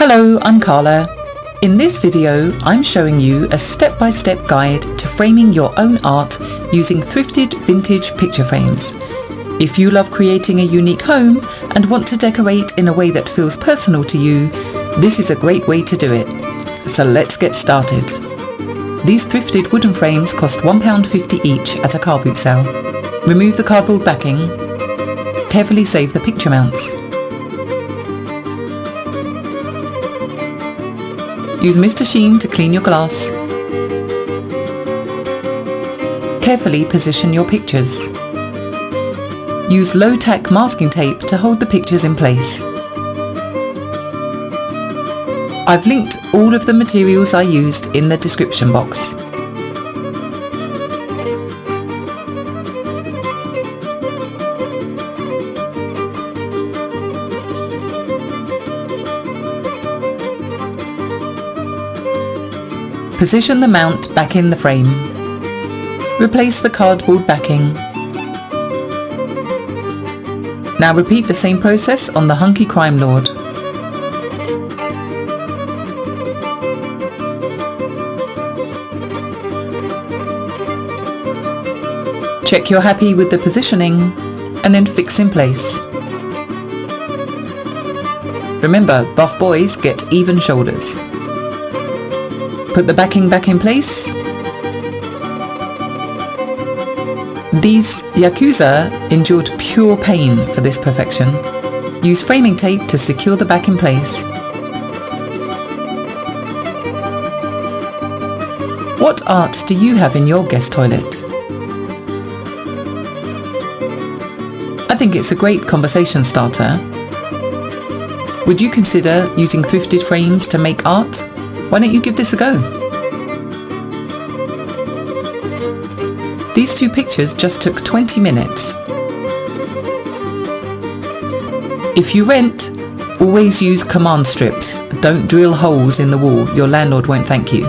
Hello, I'm Carla. In this video, I'm showing you a step-by-step guide to framing your own art using thrifted vintage picture frames. If you love creating a unique home and want to decorate in a way that feels personal to you, this is a great way to do it. So let's get started. These thrifted wooden frames cost £1.50 each at a car boot sale. Remove the cardboard backing. Carefully save the picture mounts. Use Mr. Sheen to clean your glass. Carefully position your pictures. Use low-tack masking tape to hold the pictures in place. I've linked all of the materials I used in the description box. Position the mount back in the frame. Replace the cardboard backing. Now repeat the same process on the hunky crime lord. Check you're happy with the positioning and then fix in place. Remember, buff boys get even shoulders. Put the backing back in place. These Yakuza endured pure pain for this perfection. Use framing tape to secure the back in place. What art do you have in your guest toilet? I think it's a great conversation starter. Would you consider using thrifted frames to make art? Why don't you give this a go? These two pictures just took 20 minutes. If you rent, always use command strips. Don't drill holes in the wall, your landlord won't thank you.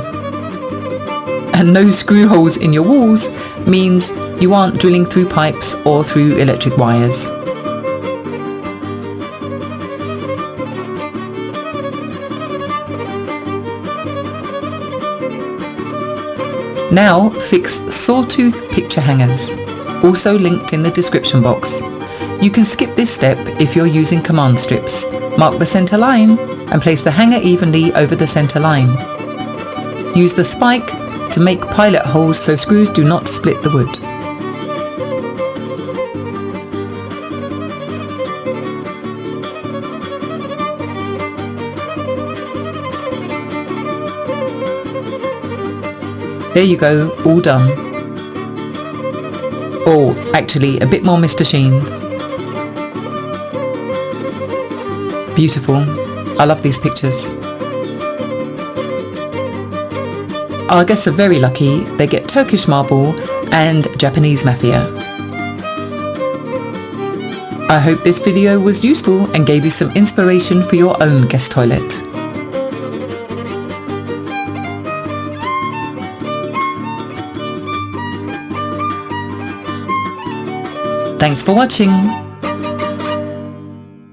And no screw holes in your walls means you aren't drilling through pipes or through electric wires. Now fix sawtooth picture hangers, also linked in the description box. You can skip this step if you're using command strips. Mark the center line and place the hanger evenly over the center line. Use the spike to make pilot holes so screws do not split the wood. There you go, all done. Oh, actually, a bit more Mr. Sheen. Beautiful. I love these pictures. Our guests are very lucky. They get Turkish marble and Japanese mafia. I hope this video was useful and gave you some inspiration for your own guest toilet. Thanks for watching.